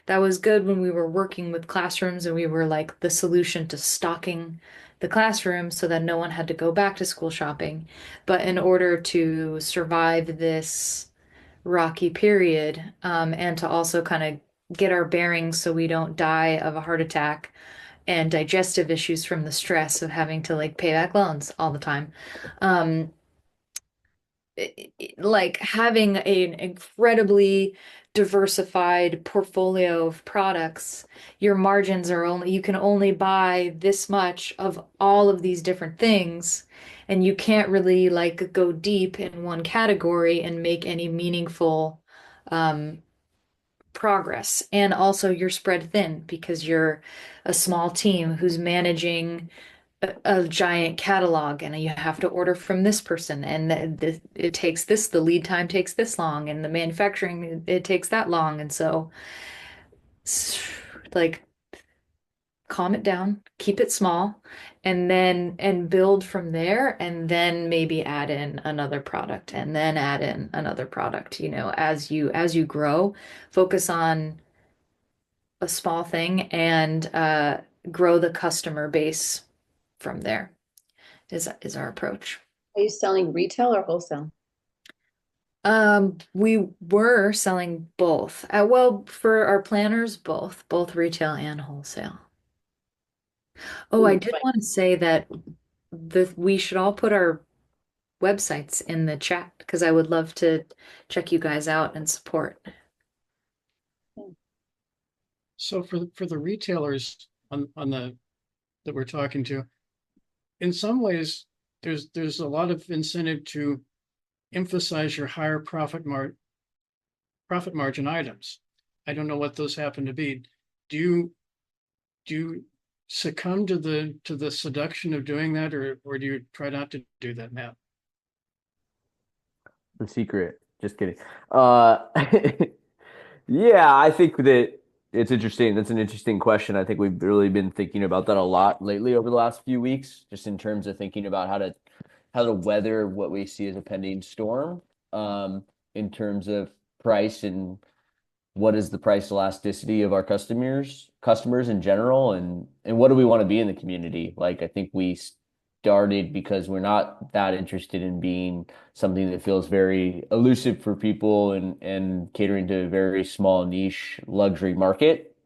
S3: that was good when we were working with classrooms and we were like the solution to stocking the classroom so that no one had to go back to school shopping. But in order to survive this rocky period, and to also kind of get our bearings so we don't die of a heart attack and digestive issues from the stress of having to like pay back loans all the time. Um, like having an incredibly diversified portfolio of products, your margins are only, you can only buy this much of all of these different things, and you can't really like go deep in one category and make any meaningful um, progress. And also you're spread thin because you're a small team who's managing a giant catalog and you have to order from this person and it takes this, the lead time takes this long and the manufacturing, it takes that long. And so like calm it down, keep it small, and build from there, and then maybe add in another product and then add in another product, as you grow, focus on a small thing and grow the customer base from there is our approach.
S4: Are you selling retail or wholesale?
S3: We were selling both. Well, for our planners, both retail and wholesale. Oh, I did want to say that we should all put our websites in the chat because I would love to check you guys out and support.
S1: So for the retailers that we're talking to, in some ways, there's a lot of incentive to emphasize your higher profit margin items. I don't know what those happen to be. Do you succumb to the seduction of doing that, or do you try not to do that now?
S2: The secret. Just kidding. Yeah, I think that it's interesting. That's an interesting question. I think we've really been thinking about that a lot lately over the last few weeks, just in terms of thinking about how to weather what we see as a pending storm, in terms of price and what is the price elasticity of our customers in general, and what do we want to be in the community? Like, I think we started because we're not that interested in being something that feels very elusive for people and catering to a very small niche luxury market.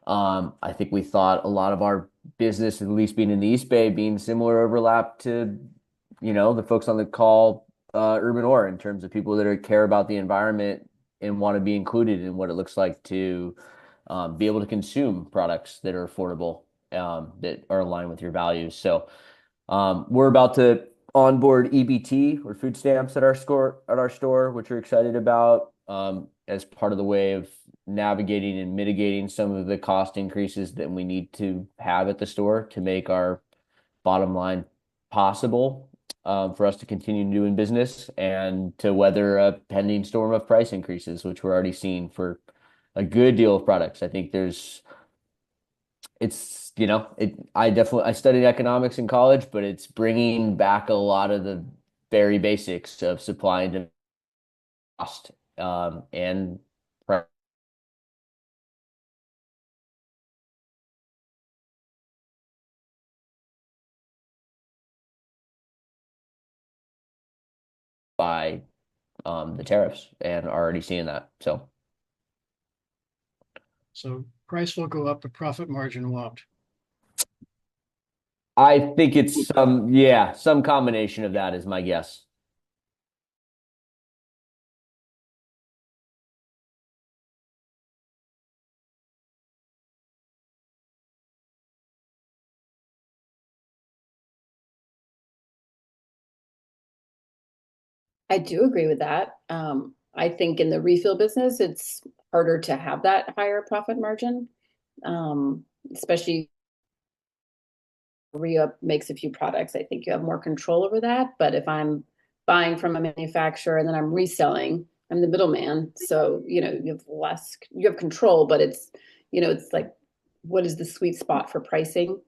S2: I think we thought a lot of our business, at least being in the East Bay, being similar overlap to, the folks on the call, Urban Ore, in terms of people that care about the environment and want to be included in what it looks like to be able to consume products that are affordable, that are aligned with your values. So we're about to onboard EBT, or food stamps, at our store, which we're excited about, as part of the way of navigating and mitigating some of the cost increases that we need to have at the store to make our bottom line possible, for us to continue doing business and to weather a pending storm of price increases, which we're already seeing for a good deal of products. I think I studied economics in college, but it's bringing back a lot of the very basics of supply and demand, cost, and price by the tariffs, and already seeing that.
S1: So price will go up, but profit margin won't.
S2: I think it's some combination of that is my guess.
S4: I do agree with that. I think in the refill business, it's harder to have that higher profit margin, especially re-up makes a few products. I think you have more control over that. But if I'm buying from a manufacturer and then I'm reselling, I'm the middleman. So, you have control, but it's like, what is the sweet spot for pricing?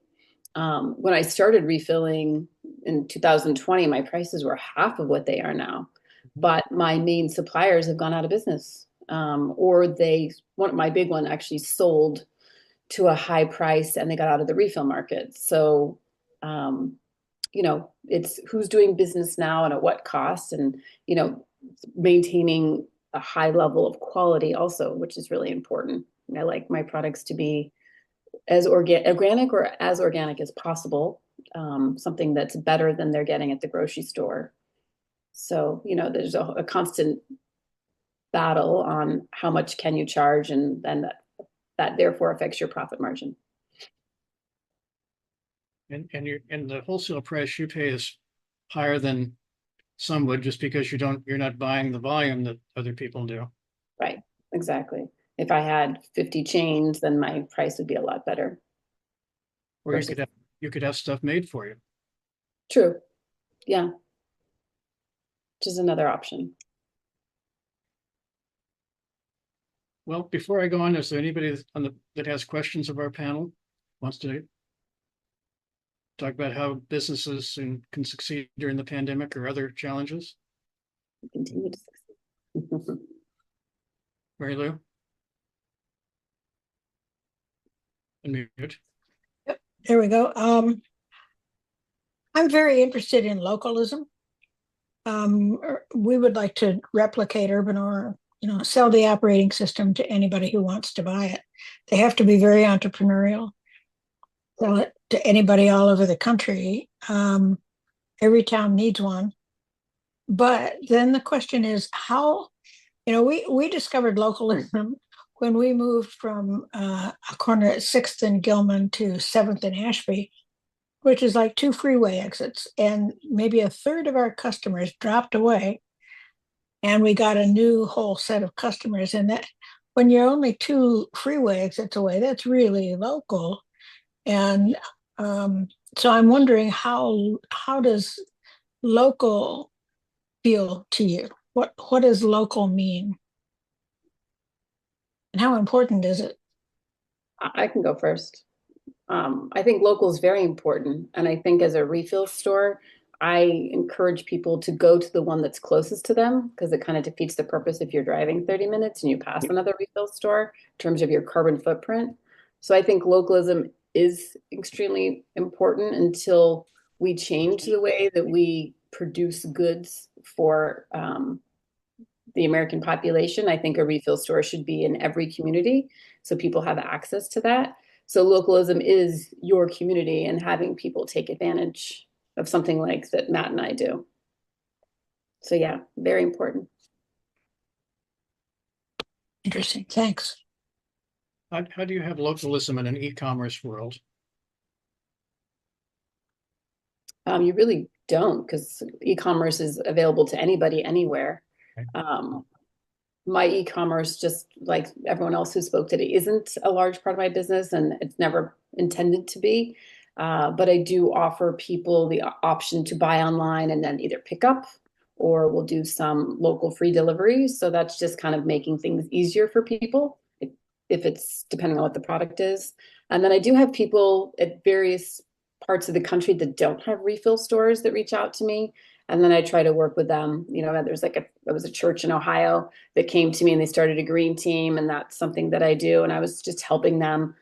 S4: When I started refilling in 2020, my prices were half of what they are now. But my main suppliers have gone out of business. My big one actually sold to a high price and they got out of the refill market. So, it's who's doing business now and at what cost, and, maintaining a high level of quality also, which is really important. I like my products to be as organic or as organic as possible, something that's better than they're getting at the grocery store. So, there's a constant battle on how much can you charge, and then that therefore affects your profit margin.
S1: And the wholesale price you pay is higher than some would, just because you're not buying the volume that other people do.
S4: Right, exactly. If I had 50 chains, then my price would be a lot better.
S1: Or you could have stuff made for you.
S4: True. Yeah. Which is another option.
S1: Well, before I go on, is there anybody that has questions of our panel, wants to talk about how businesses can succeed during the pandemic or other challenges?
S4: Continue to succeed.
S1: Mary Lou? Unmute.
S5: Yep, there we go. I'm very interested in localism. We would like to replicate Urban Ore, sell the operating system to anybody who wants to buy it. They have to be very entrepreneurial. Sell it to anybody all over the country. Every town needs one. But then the question is how, we discovered localism when we moved from a corner at 6th and Gilman to 7th and Ashby, which is like 2 freeway exits, and maybe a third of our customers dropped away, and we got a new whole set of customers. And that, when you're only 2 freeway exits away, that's really local. And so I'm wondering, how does local feel to you? What does local mean? And how important is it?
S4: I can go first. I think local is very important. And I think as a refill store, I encourage people to go to the one that's closest to them because it kind of defeats the purpose if you're driving 30 minutes and you pass another refill store in terms of your carbon footprint. So I think localism is extremely important until we change the way that we produce goods for the American population. I think a refill store should be in every community so people have access to that. So localism is your community and having people take advantage of something like that Matt and I do. So yeah, very important.
S5: Interesting. Thanks.
S1: How do you have localism in an e-commerce world?
S4: You really don't, because e-commerce is available to anybody anywhere. My e-commerce, just like everyone else who spoke today, isn't a large part of my business, and it's never intended to be. But I do offer people the option to buy online and then either pick up, or we'll do some local free deliveries. So that's just kind of making things easier for people if it's depending on what the product is. And then I do have people at various parts of the country that don't have refill stores that reach out to me. And then I try to work with them. You know, there's like there was a church in Ohio that came to me and they started a green team, and that's something that I do. And I was just helping them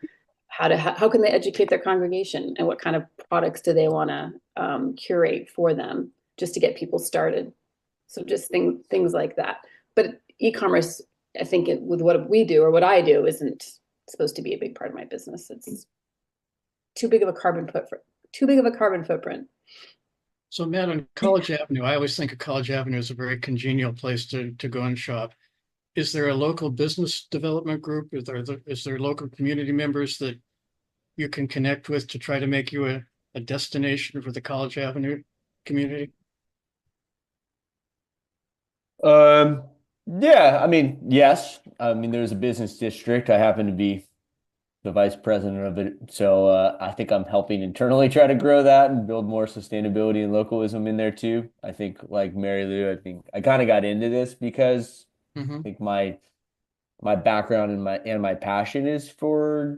S4: how can they educate their congregation and what kind of products do they want to curate for them just to get people started. So just things like that. But e-commerce, I think with what we do or what I do isn't supposed to be a big part of my business. It's too big of a carbon footprint.
S1: So Matt, on College Avenue, I always think of College Avenue as a very congenial place to go and shop. Is there a local business development group? Is there local community members that you can connect with to try to make you a destination for the College Avenue community?
S2: Yeah, I mean, yes. I mean, there's a business district. I happen to be the vice president of it. So I think I'm helping internally try to grow that and build more sustainability and localism in there too. I think like Mary Lou, I think I kind of got into this because I think my background and my passion is for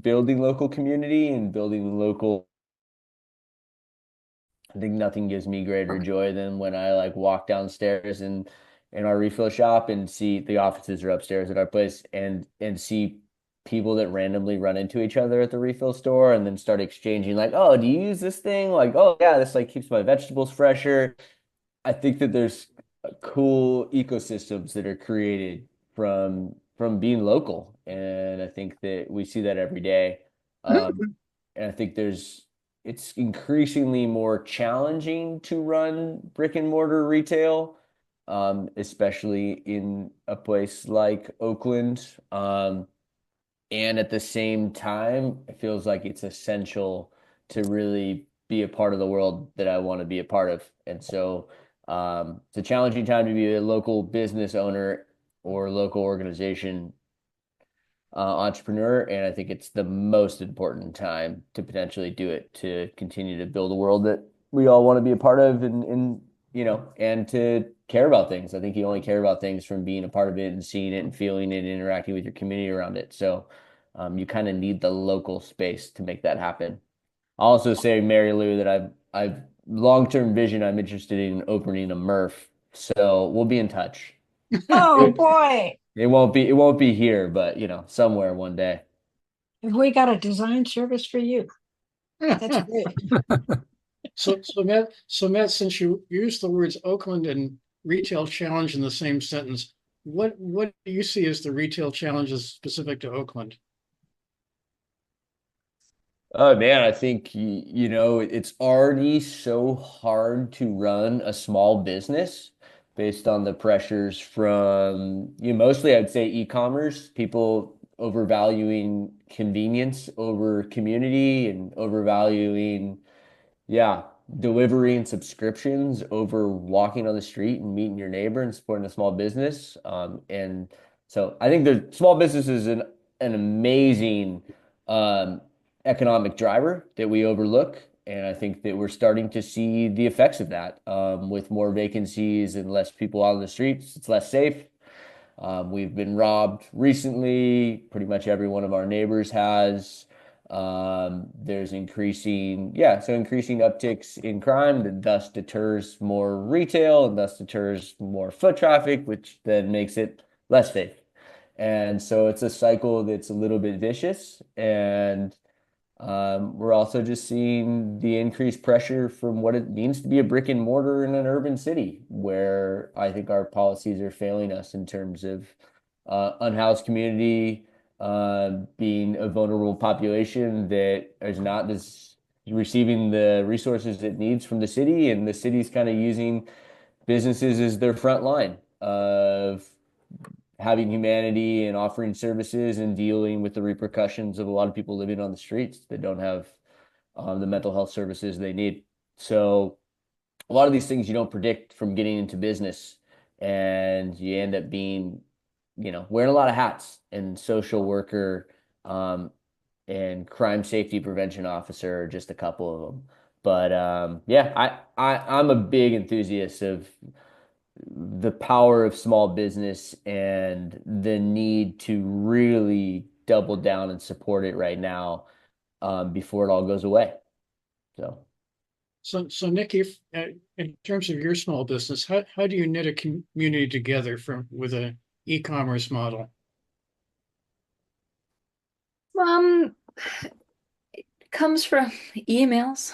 S2: building local community and building local. I think nothing gives me greater joy than when I like walk downstairs and in our refill shop and see the offices are upstairs at our place and see people that randomly run into each other at the refill store and then start exchanging like, oh, do you use this thing? Like, oh yeah, this like keeps my vegetables fresher. I think that there's cool ecosystems that are created from being local, and I think that we see that every day. And I think it's increasingly more challenging to run brick and mortar retail, especially in a place like Oakland. And at the same time, it feels like it's essential to really be a part of the world that I want to be a part of. And so it's a challenging time to be a local business owner or local organization entrepreneur. And I think it's the most important time to potentially do it to continue to build a world that we all want to be a part of and and to care about things. I think you only care about things from being a part of it and seeing it and feeling it and interacting with your community around it. So you kind of need the local space to make that happen. I'll also say, Mary Lou, that I've long-term vision. I'm interested in opening a MRF, so we'll be in touch.
S5: Oh boy,
S2: It won't be here, but somewhere one day.
S5: we got a design service for you. That's great.
S1: So Matt, since you used the words Oakland and retail challenge in the same sentence, what do you see as the retail challenges specific to Oakland?
S2: Oh man, I think it's already so hard to run a small business based on the pressures from mostly I'd say e-commerce, people overvaluing convenience over community and overvaluing yeah, delivery and subscriptions over walking on the street and meeting your neighbor and supporting a small business. And so I think the small business is an amazing um, economic driver that we overlook. And I think that we're starting to see the effects of that with more vacancies and less people out on the streets. It's less safe. We've been robbed recently. Pretty much every one of our neighbors has. There's increasing upticks in crime that thus deters more retail and thus deters more foot traffic, which then makes it less safe. And so it's a cycle that's a little bit vicious. And we're also just seeing the increased pressure from what it means to be a brick and mortar in an urban city, where I think our policies are failing us in terms of unhoused community, being a vulnerable population that is not receiving the resources it needs from the city, and the city's kind of using businesses as their front line of having humanity and offering services and dealing with the repercussions of a lot of people living on the streets that don't have the mental health services they need. So a lot of these things you don't predict from getting into business, and you end up being, wearing a lot of hats, and social worker, and crime safety prevention officer are just a couple of them. But yeah, I'm a big enthusiast of the power of small business and the need to really double down and support it right now, before it all goes away. So,
S1: So Nikki, in terms of your small business, how do you knit a community together with an e-commerce model?
S3: Um, it comes from emails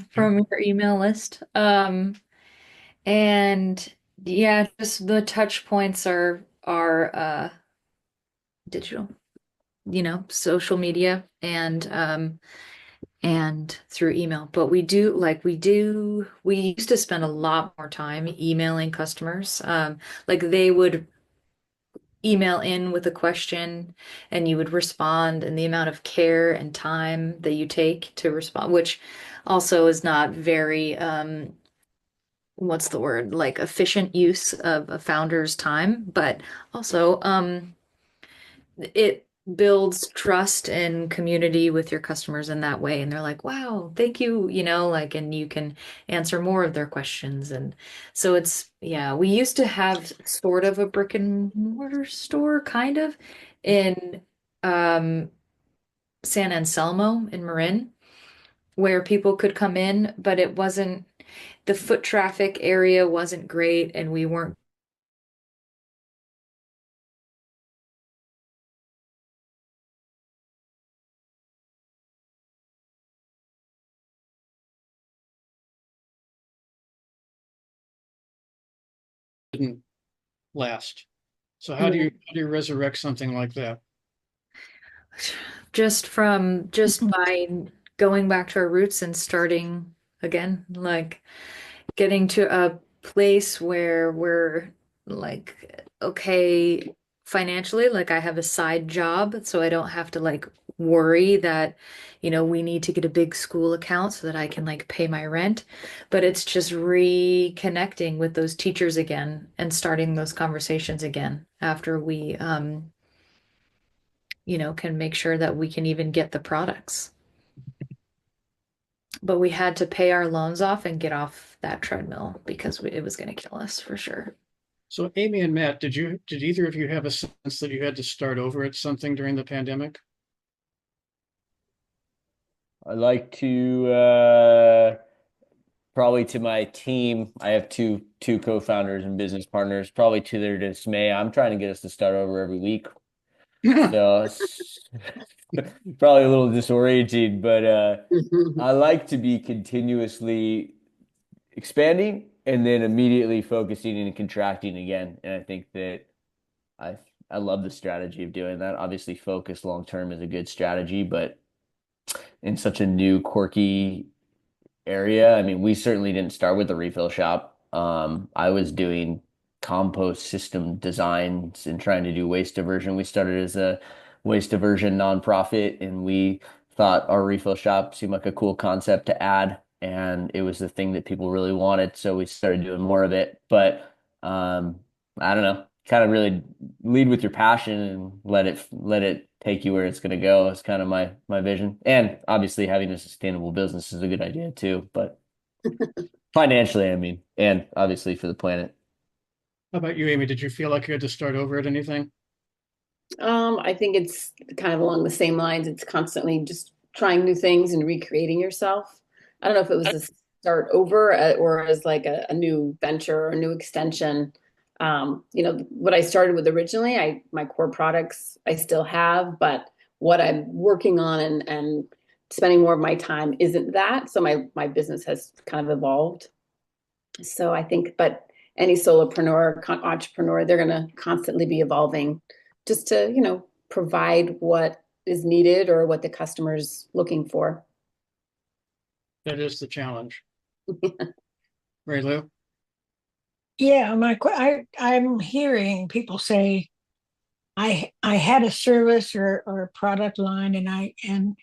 S3: from your email list. And yeah, just the touch points are digital, social media and through email. But we used to spend a lot more time emailing customers. Like they would email in with a question and you would respond, and the amount of care and time that you take to respond, which also is not very what's the word, like efficient use of a founder's time, but also it builds trust and community with your customers in that way. And they're like, wow, thank you, and you can answer more of their questions. And so yeah, we used to have sort of a brick and mortar store kind of in um, San Anselmo in Marin, where people could come in, but the foot traffic area wasn't great, and we weren't
S1: Didn't last. So how do you resurrect something like that?
S3: just by going back to our roots and starting again, like getting to a place where we're like okay financially, like I have a side job, so I don't have to like worry that, we need to get a big school account so that I can like pay my rent. But it's just reconnecting with those teachers again and starting those conversations again after we can make sure that we can even get the products. But we had to pay our loans off and get off that treadmill because it was going to kill us for sure.
S1: So Amy and Matt, did either of you have a sense that you had to start over at something during the pandemic?
S2: I like to probably to my team. I have two co-founders and business partners. Probably to their dismay, I'm trying to get us to start over every week. So it's probably a little disorienting, but I like to be continuously expanding and then immediately focusing and contracting again. And I think that I I love the strategy of doing that. Obviously, focus long term is a good strategy, but in such a new, quirky area. I mean, we certainly didn't start with the refill shop. I was doing compost system designs and trying to do waste diversion. We started as a waste diversion nonprofit, and we thought our refill shop seemed like a cool concept to add, and it was the thing that people really wanted. So we started doing more of it. But I don't know, kind of really lead with your passion and let it take you where it's going to go is kind of my vision. And obviously having a sustainable business is a good idea too, but financially, I mean, and obviously for the planet.
S1: How about you, Amy? Did you feel like you had to start over at anything?
S4: I think it's kind of along the same lines. It's constantly just trying new things and recreating yourself. I don't know if it was a start over or as like a new venture or a new extension. What I started with originally, my core products I still have, but what I'm working on and spending more of my time isn't that. So my business has kind of evolved. So I think, but any solopreneur, entrepreneur, they're going to constantly be evolving just to, provide what is needed or what the customer's looking for.
S1: That is the challenge. Right, Lou?
S5: Yeah, I'm hearing people say I had a service or a product line and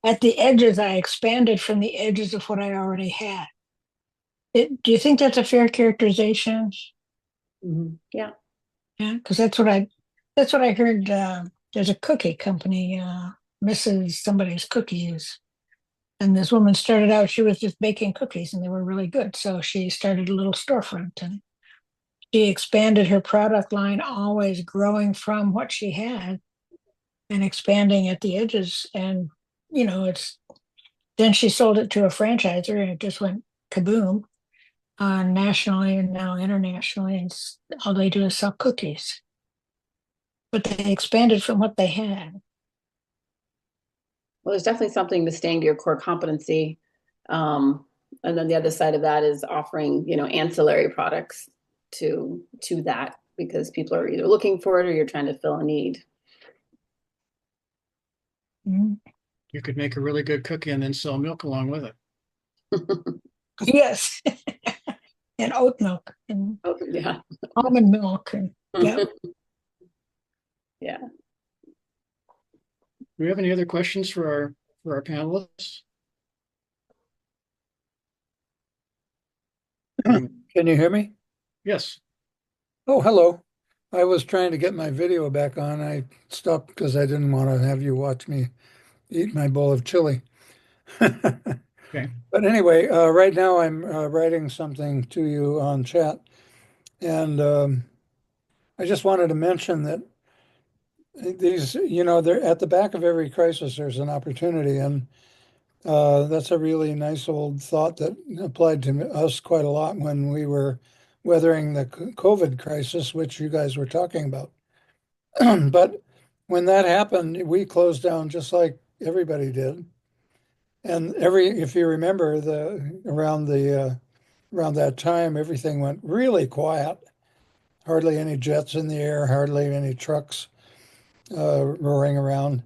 S5: at the edges I expanded from the edges of what I already had. Do you think that's a fair characterization?
S4: Yeah.
S5: Yeah, because that's what I heard. There's a cookie company, Mrs. Somebody's Cookies, and this woman started out. She was just baking cookies, and they were really good. So she started a little storefront, and she expanded her product line, always growing from what she had and expanding at the edges. And it's then she sold it to a franchisor, and it just went kaboom, nationally and now internationally. And all they do is sell cookies. But they expanded from what they had.
S4: Well, there's definitely something to staying to your core competency. And then the other side of that is offering, ancillary products to that because people are either looking for it or you're trying to fill a need.
S1: You could make a really good cookie and then sell milk along with it.
S5: Yes. And oat milk and
S4: Yeah.
S5: almond milk and yeah.
S4: Yeah.
S1: Do we have any other questions for our panelists?
S6: Can you hear me?
S1: Yes.
S6: Oh, hello. I was trying to get my video back on. I stopped because I didn't want to have you watch me eat my bowl of chili.
S1: Okay.
S6: But anyway, right now I'm writing something to you on chat. And I just wanted to mention that these, they're at the back of every crisis, there's an opportunity. And that's a really nice old thought that applied to us quite a lot when we were weathering the COVID crisis, which you guys were talking about. But when that happened, we closed down just like everybody did. And if you remember, around that time, everything went really quiet. Hardly any jets in the air, hardly any trucks roaring around.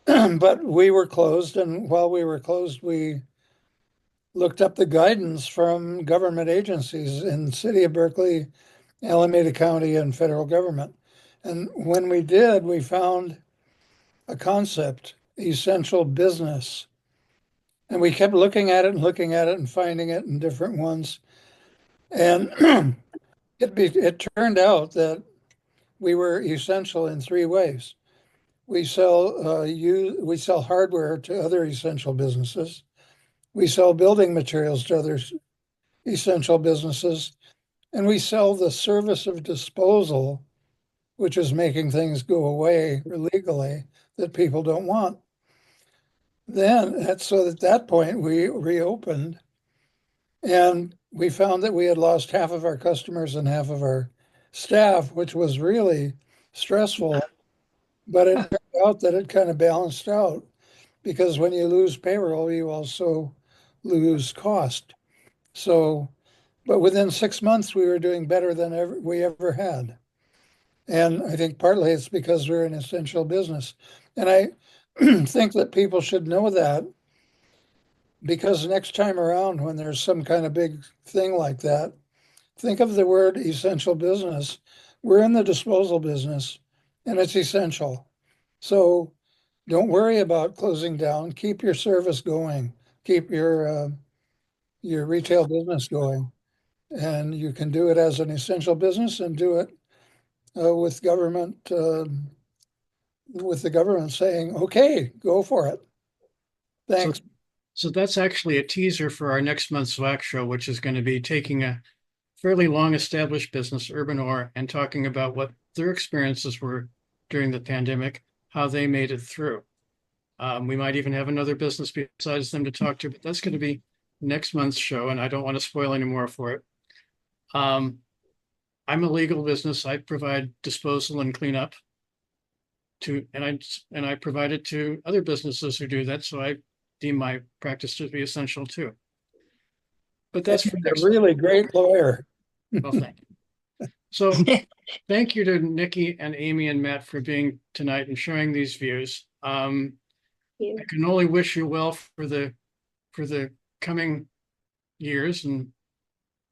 S6: But we were closed, and while we were closed, we looked up the guidance from government agencies in the city of Berkeley, Alameda County, and federal government. And when we did, we found a concept, essential business. And we kept looking at it and finding it in different ones. And it turned out that we were essential in three ways. We sell hardware to other essential businesses. We sell building materials to other essential businesses, and we sell the service of disposal, which is making things go away illegally that people don't want. Then, so at that point, we reopened, and we found that we had lost half of our customers and half of our staff, which was really stressful. But it turned out that it kind of balanced out because when you lose payroll, you also lose cost. So, but within 6 months, we were doing better than we ever had. And I think partly it's because we're an essential business. And I think that people should know that because next time around, when there's some kind of big thing like that, think of the word essential business. We're in the disposal business and it's essential. So don't worry about closing down. Keep your service going. Keep your retail business going. And you can do it as an essential business and do it with the government saying, okay, go for it. Thanks.
S1: So that's actually a teaser for our next month's ZWAC show, which is going to be taking a fairly long established business, Urbanor, and talking about what their experiences were during the pandemic, how they made it through. We might even have another business besides them to talk to, but that's going to be next month's show, and I don't want to spoil any more for it. I'm a legal business. I provide disposal and cleanup and I provide it to other businesses who do that. So I deem my practice to be essential too. But that's for
S6: a
S1: next
S6: really great lawyer.
S1: Well, thank you. So thank you to Nikki and Amy and Matt for being tonight and sharing these views. I can only wish you well for the coming years, and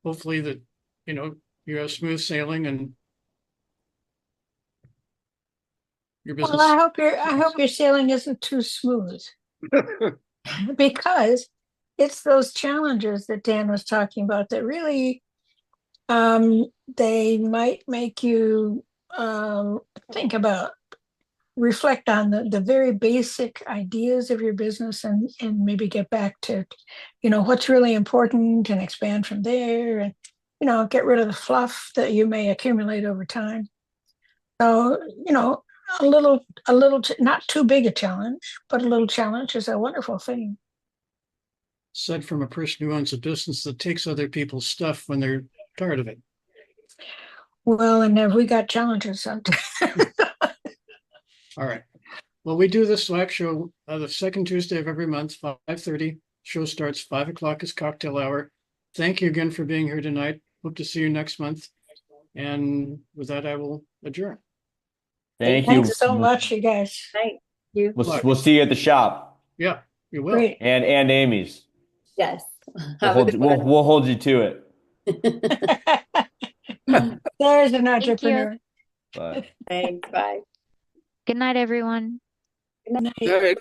S1: hopefully that you have smooth sailing and your business.
S5: Well, I hope your sailing isn't too smooth because it's those challenges that Dan was talking about that really they might make you think about, reflect on the very basic ideas of your business and maybe get back to, what's really important and expand from there and, get rid of the fluff that you may accumulate over time. So, a little, not too big a challenge, but a little challenge is a wonderful thing.
S1: Said from a person who owns a business that takes other people's stuff when they're tired of it.
S5: Well, and have we got challenges sometimes?
S1: All right. Well, we do the ZWAC show the second Tuesday of every month, 5:30. Show starts 5 o'clock is cocktail hour. Thank you again for being here tonight. Hope to see you next month. And with that, I will adjourn.
S2: Thank you.
S5: Thanks so much, you guys.
S4: Thank you.
S2: We'll see you at the shop.
S1: Yeah, you will.
S5: Great.
S2: And Amy's.
S4: Yes.
S2: We'll hold you to it.
S5: There's an entrepreneur.
S2: Bye.
S4: Thanks. Bye.
S7: Good night, everyone.
S5: Good night.
S6: Right.